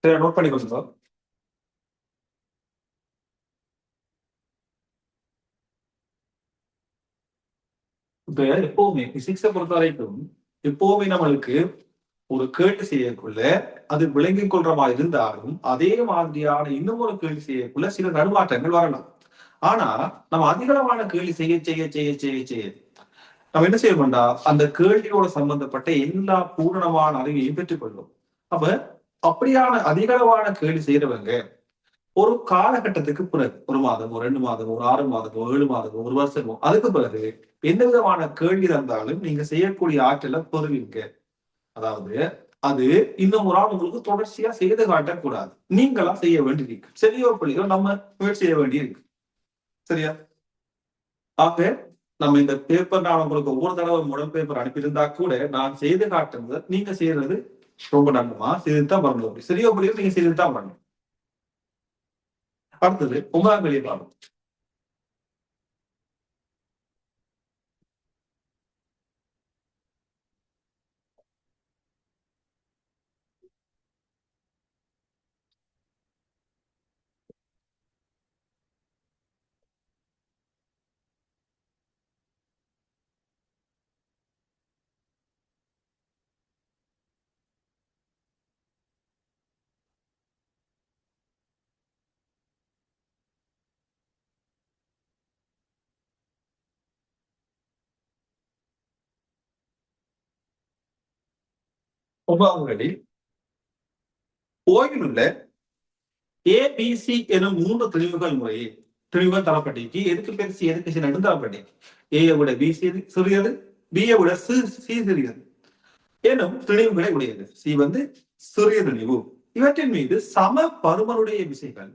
சரி, நோட் பண்ணி கொடுங்க. இப்ப எப்பவுமே பிசிக்ஸை பொறுத்த வரைக்கும் எப்பவுமே நம்மளுக்கு ஒரு கேள்வி செய்யக்குள்ள அது விளங்கிக் கொள்ற மாதிரி இருந்தாலும் அதே மாதிரியான இன்னும் ஒரு கேள்வி செய்யக்குள்ள சில நடுமாற்றங்கள் வரலாம். ஆனா நம்ம அதிகளவான கேள்வி செய்ய செய்ய செய்ய செய்ய செய்ய நம்ம என்ன செய்யணும்டா அந்த கேள்வியோட சம்பந்தப்பட்ட எல்லா பூரணமான அறிவையும் பெற்றுக் கொள்வோம். அப்ப அப்படியான அதிகளவான கேள்வி செய்யறவங்க ஒரு காலகட்டத்துக்கு பிறகு ஒரு மாதம், ஒரு 2 மாதம், ஒரு 6 மாதம், 7 மாதம், ஒரு வருஷமோ அதுக்கு பிறகு எந்த விதமான கேள்வி இருந்தாலும் நீங்க செய்யக்கூடிய ஆற்றலை பெறுவீங்க. அதாவது அது இன்னும் ஒரு ஆள் உங்களுக்கு தொடர்ச்சியா செய்து காட்டக்கூடாது, நீங்களா செய்ய வேண்டியிருக்கு. சரியோ பிள்ளையோ நம்ம முயற்சி செய்ய வேண்டியிருக்கு. சரியா? ஆக நம்ம இந்த பேப்பர் நான் உங்களுக்கு ஒவ்வொரு தடவை முதல் பேப்பர் அனுப்பியிருந்தா கூட நான் செய்து காட்டுறது நீங்க செய்யறது ரொம்ப நன்மா செய்துதான் வரணும். சரியோ பிள்ளையோ நீங்க செய்துதான் வரணும். அடுத்தது 9ஆம் வெளிப்பாடு. ஒன்பதாம் வழி ஓய்வில் உள்ள ஏபிசி எனும் 3 தெளிவுகள் முறையே தெளிவுகள் தரப்பட்டிருக்கு. எதுக்கு பெருசு எதுக்கு சின்னது தரப்பட்டிருக்கு. ஏயை விட பி சிறியது, பியை விட சி சிறியது எனும் தெளிவுகளை உடையது. சி வந்து சிறிய தெளிவு. இவற்றின் மீது சம பருமனுடைய விசைகள்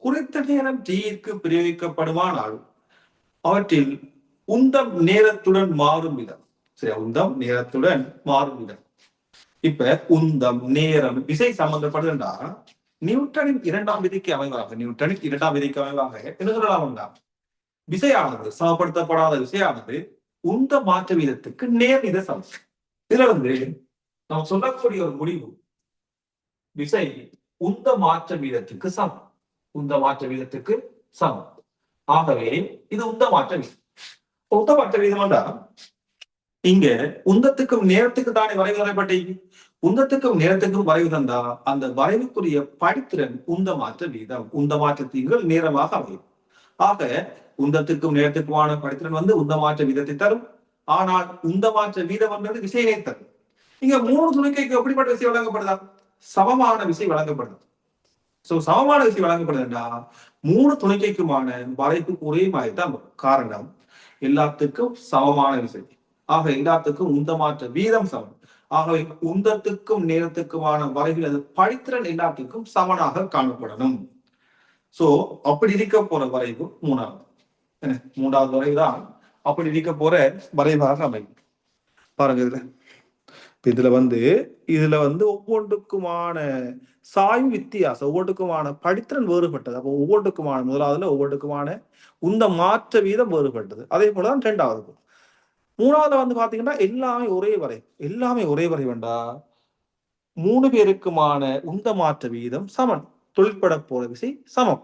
குறித்த நேரம் டீக்கு பிரயோகிக்கப்படுமானால் அவற்றில் உந்தம் நேரத்துடன் மாறும் விதம். சரி, உந்தம் நேரத்துடன் மாறும் விதம். இப்ப உந்தம் நேரம் விசை சம்பந்தப்படுதுன்னா நியூட்டனின் இரண்டாம் விதிக்கு அமைவாக என்ன சொல்லலாம், விசையானது சமப்படுத்தப்படாத விசையானது உந்த மாற்ற வீதத்துக்கு நேர் வித சமம். இதுல வந்து நாம் சொல்லக்கூடிய ஒரு முடிவு விசை உந்த மாற்ற வீதத்துக்கு சமம். உந்த மாற்ற வீதத்துக்கு சமம். ஆகவே இது உந்த மாற்ற வீதம். உந்த மாற்ற வீதம்டா இங்க உந்தத்துக்கும் நேரத்துக்கு தானே வரைவு வரைப்பட்டீங்க. உந்தத்துக்கும் நேரத்துக்கும் வரைவு தந்தா அந்த வரைவுக்குரிய படித்திறன் உந்த மாற்ற வீதம். உந்த மாற்றத்தீங்கள் நேரமாக அமையும். ஆக உந்தத்துக்கும் நேரத்துக்குமான படித்திறன் வந்து உந்த மாற்ற வீதத்தை தரும். ஆனால் உந்த மாற்ற வீதம் என்பது விசையினை தரும். இங்க 3 துணிக்கைக்கு எப்படிப்பட்ட விசை வழங்கப்படுதா? சமமான விசை வழங்கப்படுது. சோ சமமான விசை வழங்கப்படுதுன்னா 3 துணிக்கைக்குமான வரைவு ஒரே மாதிரி தான் வரும். காரணம் எல்லாத்துக்கும் சமமான விசை. ஆக எல்லாத்துக்கும் உந்த மாற்ற வீதம் சமம். ஆகவே உந்தத்துக்கும் நேரத்துக்குமான வரைவில் அது படித்திறன் எல்லாத்துக்கும் சமனாக காணப்படணும். சோ அப்படி இருக்க போற வரைவு மூன்றாவது வரைவு தான் அப்படி இருக்க போற வரைவாக அமையும். பாருங்க இதுல இதுல ஒவ்வொன்றுக்குமான சாய்வு வித்தியாசம், ஒவ்வொன்றுக்குமான படித்திறன் வேறுபட்டது. அப்போ ஒவ்வொன்றுக்குமான முதலாவதுல ஒவ்வொன்றுக்குமான உந்த மாற்ற வீதம் வேறுபட்டது. அதே போலதான் இரண்டாவது. மூணாவதுல பாத்தீங்கன்னா எல்லாமே ஒரே வரை வேண்டா, 3 பேருக்குமான உந்த மாற்ற வீதம் சமன், தொழிற்பட போற விசை சமம்.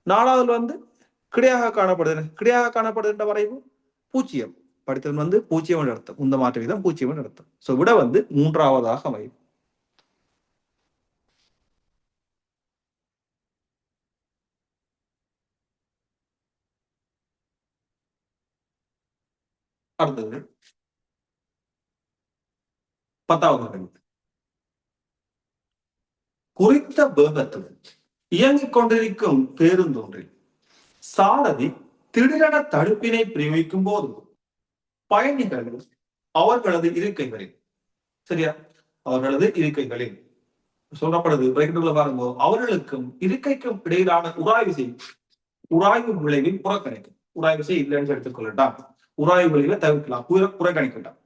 நாலாவதுல கிடையாக காணப்படுகின்ற வரைவு பூஜ்ஜியம், படித்தல் 0 அர்த்தம், உந்த மாற்ற வீதம் 0 அர்த்தம். சோ விட மூன்றாவதாக அமையும். அடுத்தது 10வது கேள்வி. குறித்த வேகத்துடன் இயங்கிக் கொண்டிருக்கும் பேருந்தொன்றில் சாரதி திடீரென தடுப்பினை பிரயோகிக்கும் போது பயணிகள் அவர்களது இருக்கைகளில், சரியா, அவர்களது இருக்கைகளில் சொல்லப்படுது பாருங்க, அவர்களுக்கும் இருக்கைக்கும் இடையிலான உராய்வு விளைவில் புறக்கணிக்கும். உராய்வு விசை இல்லைன்னு எடுத்துக்கொள்ளட்டாம், உராய்வு விளைவை தவிர்க்கலாம், புறக்கணிக்கட்டாம்.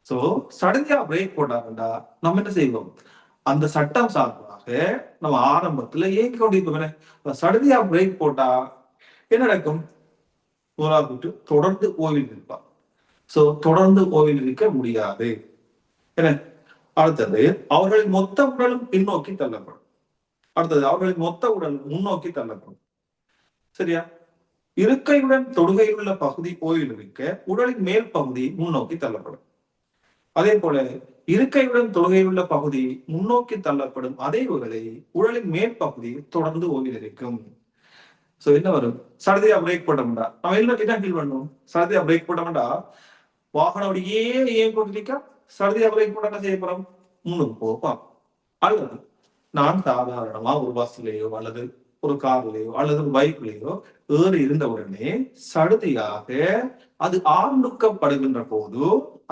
சோ சடதியா பிரேக் போட்டாங்கண்டா நம்ம என்ன செய்வோம், அந்த சட்டம் சார்பாக நம்ம ஆரம்பத்துல இயங்கி கொண்டிருப்போம். சடதியா பிரேக் போட்டா என்ன நடக்கும், விட்டு தொடர்ந்து ஓய்வில் இருப்பான். சோ தொடர்ந்து ஓய்வில் இருக்க முடியாது. என்ன அடுத்தது, அவர்களின் மொத்த உடலும் பின்னோக்கி தள்ளப்படும். அடுத்தது, அவர்களின் மொத்த உடல் முன்னோக்கி தள்ளப்படும். சரியா, இருக்கையுடன் தொடுகையுள்ள பகுதி ஓய்வில் இருக்க உடலின் மேல் பகுதி முன்னோக்கி தள்ளப்படும். அதே போல இருக்கையுடன் தொடுகையுள்ள பகுதி முன்னோக்கி தள்ளப்படும் அதே வேளை உடலின் மேல் பகுதி தொடர்ந்து ஓய்வில் இருக்கும். சோ என்ன வரும், சடதியா பிரேக் போட்டோம்டா நம்ம என்ன ஃபீல் பண்ணுவோம், சடதியா பிரேக் போட்டோம்டா வாகனம் அப்படியே ஏன் கொண்டிருக்க, சடதியா பிரேக் போட்டா என்ன செய்ய போறோம், முன்னுக்கு போப்போம். அல்லது நான் சாதாரணமா ஒரு பஸ்லயோ அல்லது ஒரு கார்லயோ அல்லது ஒரு பைக்லயோ ஏறி இருந்த உடனே சடுதியாக அது ஆர்ந்துக்கப்படுகின்ற போது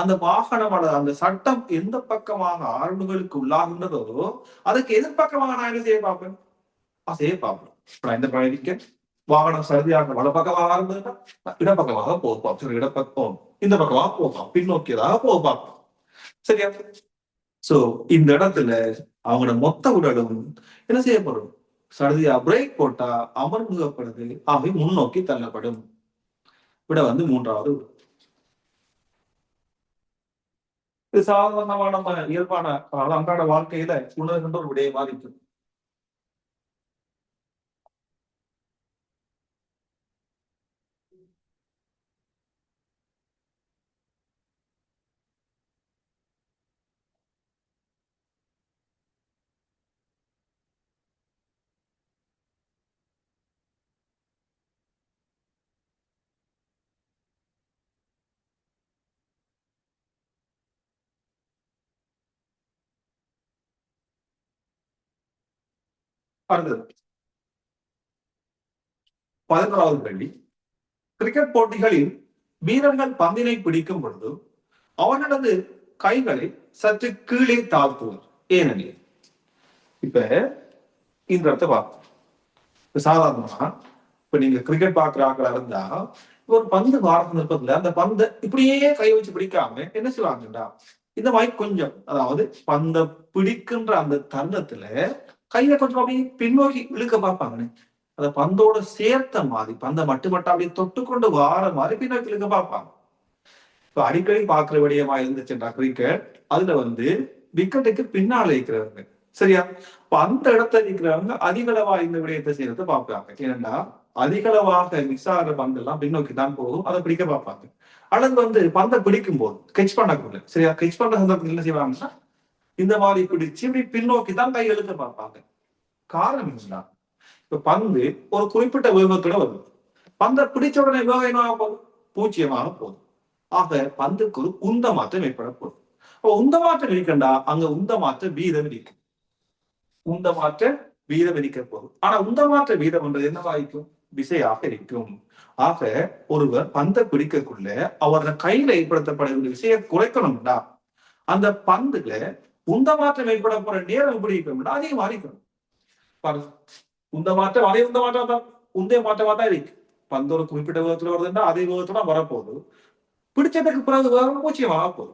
அந்த வாகனம் அல்லது அந்த சட்டம் எந்த பக்கமாக ஆர்வுகளுக்கு உள்ளாகின்றதோ அதுக்கு எதிர்பக்கமாக நான் என்ன செய்ய பார்ப்பேன், செய்ய பார்ப்பேன். நான் இந்த பயணிக்க வாகனம் சடுதியாக வட பக்கமாக ஆரம்பிச்சா இடப்பக்கமாக போப்பான், சரி இடப்பக்கம் இந்த பக்கமாக போப்பான், பின்னோக்கியதாக போப்பான். சரியா, சோ இந்த இடத்துல அவங்களோட மொத்த உடலும் என்ன செய்யப்படும், சடுதியா பிரேக் போட்டா அமர்முகப்படுது, அவை முன்னோக்கி தள்ளப்படும். விட மூன்றாவது. இது சாதாரணமான நம்ம இயல்பான அன்றாட வாழ்க்கையில உணர்கின்ற ஒரு விடயமா இருக்கு. அடுத்தது 11வது கேள்வி. கிரிக்கெட் போட்டிகளில் வீரர்கள் பந்தினை பிடிக்கும் பொழுது அவர்களது கைகளை சற்று கீழே தாழ்த்துவர், ஏனெனில். இப்ப இந்த இடத்தை பார்ப்போம். சாதாரணமா இப்ப நீங்க கிரிக்கெட் பாக்குற ஆக்களா இருந்தா ஒரு பந்து வாரத்து நிற்பதுல அந்த பந்தை இப்படியே கை வச்சு பிடிக்காம என்ன செய்வாங்கடா, இந்த மாதிரி கொஞ்சம், அதாவது பந்த பிடிக்கின்ற அந்த தருணத்துல கையில கொஞ்சம் அப்படியே பின்னோக்கி இழுக்க பார்ப்பாங்கன்னு, அந்த பந்தோட சேர்த்த மாதிரி பந்தை மட்டுமட்டும் அப்படியே தொட்டுக்கொண்டு வார மாதிரி பின்னோக்கி இழுக்க பார்ப்பாங்க. இப்ப அடிக்கடி பாக்குற விடயமா இருந்துச்சுன்றா கிரிக்கெட், அதுல விக்கெட்டுக்கு பின்னால இருக்கிறவங்க, சரியா, இப்ப அந்த இடத்துல இருக்கிறவங்க அதிகளவா இந்த விடயத்தை செய்யறத பார்ப்பாங்க. ஏன்னா அதிகளவாக மிஸ் ஆகிற பந்து எல்லாம் பின்னோக்கி தான் போகும், அதை பிடிக்க பார்ப்பாங்க. அல்லது பந்தை பிடிக்கும் போது கெச் பண்ணக்குள்ள, சரியா, கெச் பண்ற சந்தர்ப்பத்தில் என்ன செய்வாங்கன்னா இந்த மாதிரி பிடிச்சு இப்படி பின்னோக்கி தான் கை எழுத பார்ப்பாங்க. காரணம் என்னன்னா, இப்ப பந்து ஒரு குறிப்பிட்ட வேகத்தோட வருது, பந்தை பிடிச்ச உடனே வேகம் என்னவாக போகுது, 0 போகுது. ஆக பந்துக்கு ஒரு உந்த மாற்றம் ஏற்பட போகுது. அப்ப உந்த மாற்றம் இருக்கண்டா அங்க உந்த மாற்ற வீதம் இருக்கு, உந்த மாற்ற வீதம் இருக்க போகுது. ஆனா உந்த மாற்ற வீதம் என்றது என்னவாய்க்கும், விசையாக இருக்கும். ஆக ஒருவர் பந்தை பிடிக்கக்குள்ள அவரது கையில ஏற்படுத்தப்படுகிற விசையை குறைக்கணும்டா அந்த பந்துல உந்த மாற்றம் ஏற்பட போற நேரம் எப்படி இருக்கணும்னா அதிகமா இருக்கணும். உந்த மாற்றம் அதே உந்த மாற்றம் தான், உந்தே மாற்றமா தான் இருக்கு. பந்து ஒரு குறிப்பிட்ட விதத்துல வருதுன்னா அதே விதத்துல வரப்போகுது, பிடிச்சதுக்கு பிறகு வேகம் 0 போகுது.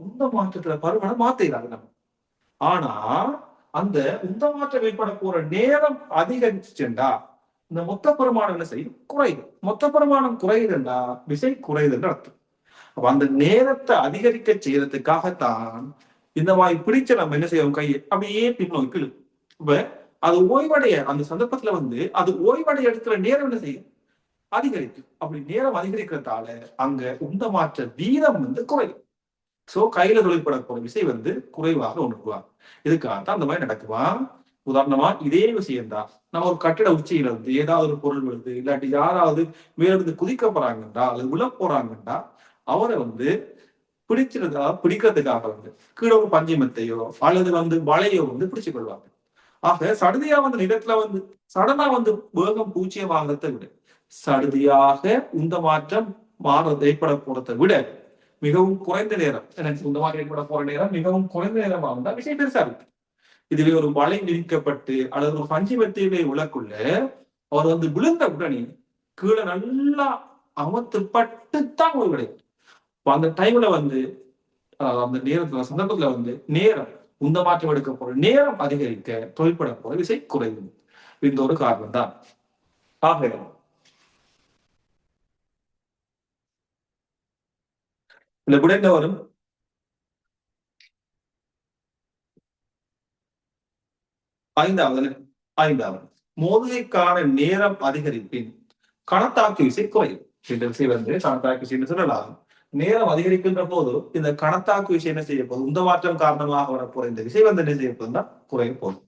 உந்த மாற்றத்துல பருமனை மாத்திக்கிறாங்க நம்ம. ஆனா அந்த உந்த மாற்றம் ஏற்பட போற நேரம் அதிகரிச்சுட்டா இந்த மொத்த பெருமானம் என்ன செய்யும்? குறையும். மொத்த பெருமானம் குறையுதுண்டா விசை குறையுதுன்னு அர்த்தம். அப்ப அந்த நேரத்தை அதிகரிக்க செய்யறதுக்காகத்தான் இந்த மாதிரி பிடிச்ச நம்ம என்ன செய்வோம்? கையை அப்படியே பின்னோக்கி இழுக்கும். இப்ப அது ஓய்வடைய அந்த சந்தர்ப்பத்துல அது ஓய்வடைய எடுக்கிற நேரம் என்ன செய்யும்? அதிகரிக்கும். அப்படி நேரம் அதிகரிக்கிறதால அங்க உந்த மாற்ற வீதம் குறையும். சோ கையில தொழிற்படக்கூடிய விசை குறைவாக உணர்வாங்க. இதுக்காகத்தான் அந்த மாதிரி நடக்குமா? உதாரணமா இதே விஷயம்தான் நம்ம ஒரு கட்டிட உச்சியில ஏதாவது ஒரு பொருள் வருது, இல்லாட்டி யாராவது மேலிருந்து குதிக்க போறாங்கன்றா அல்லது விழ போறாங்கன்றா அவரை பிடிச்சிருந்தா பிடிக்கிறதுக்காக கீழே ஒரு பஞ்சிமத்தையோ அல்லது வலையோ பிடிச்சு கொள்வாங்க. ஆக சடுதியா நிலத்துல சடனா வேகம் பூச்சியம் வாங்கறதை விட சடுதியாக உந்த மாற்றம் ஏற்பட போறதை விட மிகவும் குறைந்த நேரம் எனக்கு உந்த மாற்றம் ஏற்பட போற நேரம் மிகவும் குறைந்த நேரமா இருந்தா விஷயம் பெருசா இருக்கு. இதுவே ஒரு வலை விரிக்கப்பட்டு அல்லது ஒரு பஞ்சிமத்தையிலே உலக்குள்ள அவர் விழுந்த உடனே கீழே நல்லா அமர்த்தப்பட்டுத்தான் ஓய்வடையும். அந்த டைம்ல அந்த நேரத்துல சந்தர்ப்பத்துல நேரம் உந்த மாற்றம் எடுக்க போற நேரம் அதிகரிக்க தொழிற்பட போற விசை குறையும். இந்த ஒரு காரணம் தான். ஆக இந்த விட என்ன வரும்? ஐந்தாவது மோதுகைக்கான நேரம் அதிகரிப்பின் கணத்தாக்கு விசை குறையும். இந்த விசை கணத்தாக்கு விசைன்னு சொல்லலாம். நேரம் அதிகரிக்கின்ற போது இந்த கணத்தாக்கு விசை என்ன செய்ய போகுது? உந்த மாற்றம் காரணமாக வரப்போற இந்த விசை என்ன செய்ய போகுதுன்னா குறைய போகுது.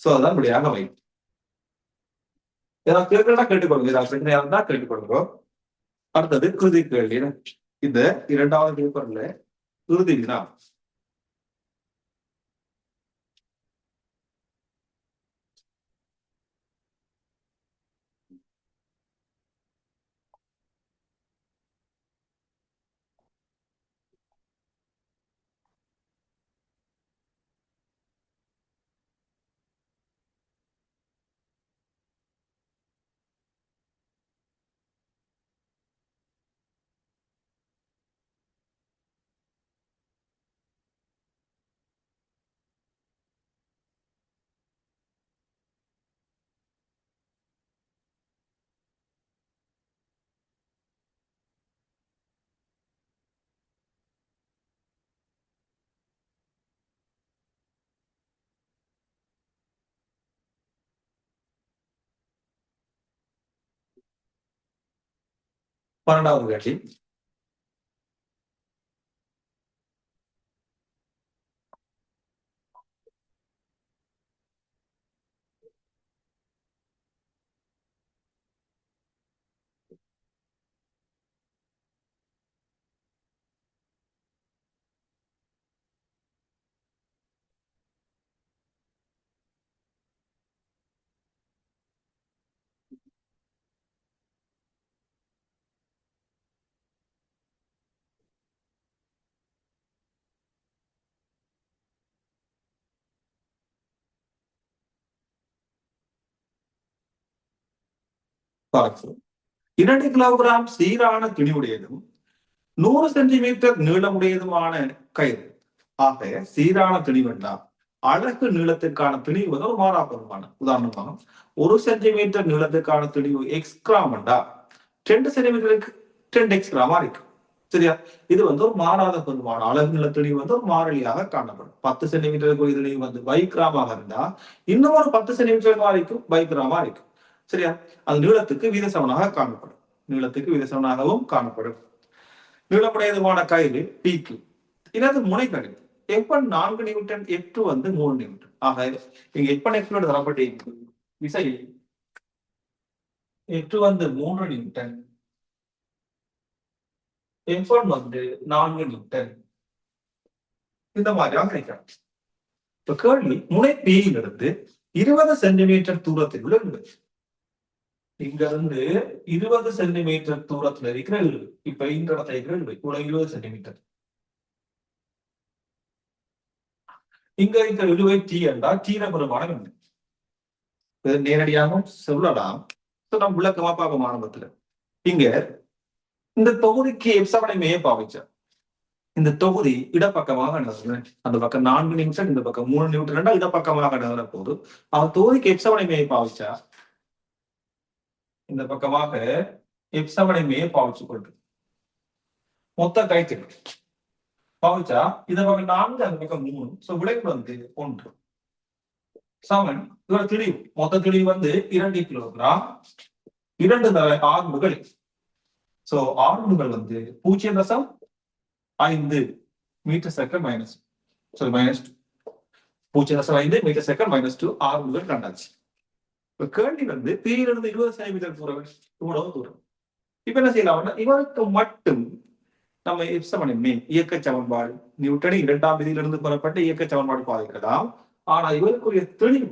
சோ அதான் இப்படியாக வை. ஏதாவது கேட்கறதா கேட்டுக்கொள்ளுங்க. ஏதாவது பிரச்சனை இருந்தா கேட்டுக்கொள்ளுங்க. அடுத்தது இறுதி கேள்வி. இந்த இரண்டாவது பேப்பர்ல இறுதி வினா. பன்னெண்டாவது கேள்வி. பார்க்கிறோம். 2 கிலோகிராம் சீரான துணிவுடையதும் 100 சென்டிமீட்டர் நீளமுடையதுமான கயிறு. ஆக சீரான திணிவெண்டா அழகு நீளத்திற்கான திணிவு ஒரு மாறா பெருமானம். உதாரணமாக 1 சென்டிமீட்டர் நீளத்துக்கான திணிவு எக்ஸ் கிராம் என்றா 2 சென்டிமீட்டருக்கு 2 எக்ஸ் கிராமா இருக்கு. சரியா? இது ஒரு மாறாத பெருமானம். அழகு நில திணிவு ஒரு மாறிலியாக காணப்படும். 10 சென்டிமீட்டருக்கு திணிவு பை கிராமாக இருந்தா இன்னும் ஒரு 10 சென்டிமீட்டர் வரைக்கும் பை கிராமா இருக்கு. சரியா? அது நீளத்துக்கு வீதசமனாக காணப்படும். நீளத்துக்கு வீதசமனாகவும் காணப்படும். நீளமுடையதுமான கயிறு பீக்கு. இதற்கு முனைகளில் எப்பன் 4 நியூட்டன், எட்டு 3 நியூட்டன். ஆக இங்க எப்பன் எக்ஸோட தரப்பட்டு விசை எட்டு 3 நியூட்டன், எப்பன் 4 நியூட்டன். இந்த மாதிரியாக நினைக்கிறாங்க. இப்ப கேள்வி முனை பியிலிருந்து 20 சென்டிமீட்டர் தூரத்தில் உள்ள இழுவை. இங்க இருந்து 20 சென்டிமீட்டர் தூரத்துல இருக்கிற இழுவை. இப்ப இந்த இடத்துல இருக்கிற இழுவை 20 சென்டிமீட்டர். இங்க இருக்கிற இழுவை டி என்றா தீர பெருமானம் என்ன? நேரடியாக சொல்லலாம். நம்ம விளக்கமா பார்ப்போம் ஆரம்பத்துல. இங்க இந்த தொகுதிக்கு எப்சவனை பாவிச்சார். இந்த தொகுதி இடப்பக்கமாக நகரும். அந்த பக்கம் 4 நியூட்டன், இந்த பக்கம் 3 நியூட்டன் இடப்பக்கமாக நகர போது அவன் தொகுதிக்கு எப்சவனை பாவிச்சா இந்த பக்கமாக எப்சவனை பாவிச்சு கொண்டு மொத்த கைத்து பாவிச்சா இந்த பக்கம் 4, அந்த பக்கம் 3. சோ விளைவு வந்து 1 சமன் இதோட திணிவு, மொத்த திணிவு வந்து 2 கிலோகிராம். 2 தர ஆர்முகள். சோ ஆர்முகள் வந்து 0.5 metre second minus minus 0.5 metre second -2 ஆர்முகள் கண்டாச்சு. இப்ப கேள்வி வந்து பீரியட் இருந்து 20 சென்டிமீட்டர் தூரம் இவ்வளவு தூரம். இப்ப என்ன செய்யலாம்னா இவருக்கு மட்டும் நம்ம எப்சமனை இயக்க சமன்பாடு நியூட்டனின் 2ஆம் விதியிலிருந்து பெறப்பட்ட இயக்க சமன்பாடு பாதிக்கலாம். ஆனா இவருக்குரிய தெளிவு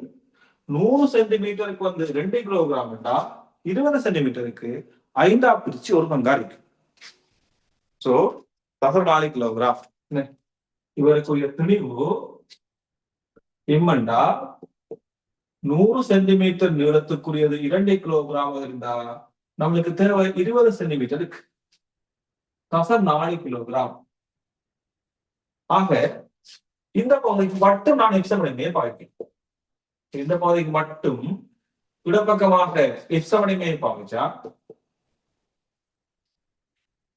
100 சென்டிமீட்டருக்கு வந்து 2 கிலோகிராம் என்றா 20 சென்டிமீட்டருக்கு 5ஆ பிரிச்சு ஒரு பங்கா இருக்கு. So 4 kilogram. இவருக்குரிய தெளிவு எம்மண்டா 100 சென்டிமீட்டர் நீளத்துக்குரியது 2 கிலோகிராம் இருந்தா நம்மளுக்கு தேவை 20 சென்டிமீட்டருக்கு 4 கிலோகிராம். ஆக இந்த பகுதிக்கு மட்டும் நான் எப்சமனை பாவிப்பேன். இந்த பகுதிக்கு மட்டும் இடப்பக்கமாக எப்சமனை பாவிச்சா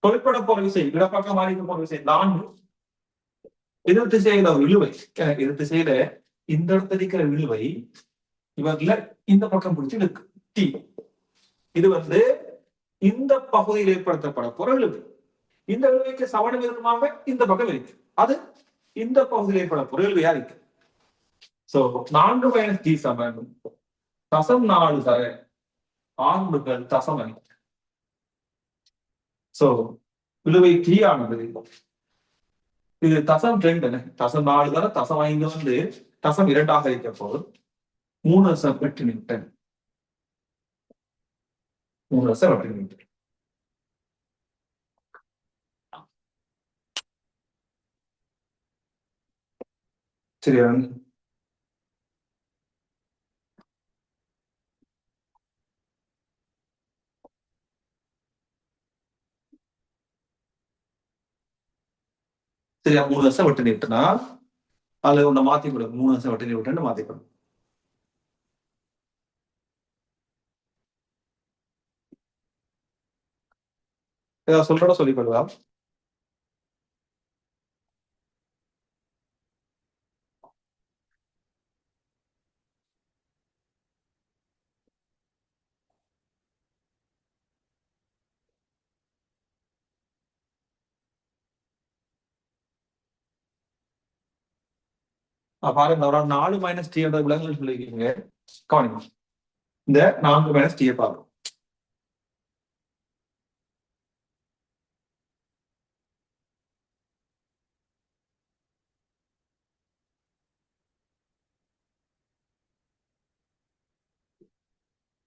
தொழிற்பட போற விசை இடப்பக்கம் மாறி போற விசை 4. எதிர் திசையில இழுவை, எதிர் திசையில இந்த இடத்துல இருக்கிற இழுவை இவர்ல இந்த பக்கம் பிடிச்சு இருக்கு டி. இது வந்து இந்த பகுதியில் ஏற்படுத்தப்பட போற இழுவை. இந்த இழுவைக்கு சமண விதமாக இந்த பக்கம் இருக்கு. அது இந்த பகுதியில் ஏற்பட போற இழுவையா இருக்கு. சோ 4 - டி சமன் 0.4 தர ஆர்முகள் தசம் 5. சோ இழுவை டி ஆனது இது தசம் 2, 0.4 தர தசம் 5 வந்து தசம் 2ஆக இருக்க போது 3.8 நியூட்டன். 3.8 நியூட்டன். சரியா? சரியா? 3.8 நியூட்டனா அதுல ஒண்ணு மாத்திக்கணும். 3.8 நியூட்டன் மாத்திக்கணும். ஏதாவது சொல்றோட சொல்லிக்கொள்ளலாம். பாருங்க, ஒரு 4 - டி என்ற விலங்குகள் சொல்லியிருக்கீங்க. கவனிங்க, இந்த 4 - டி பாருங்க.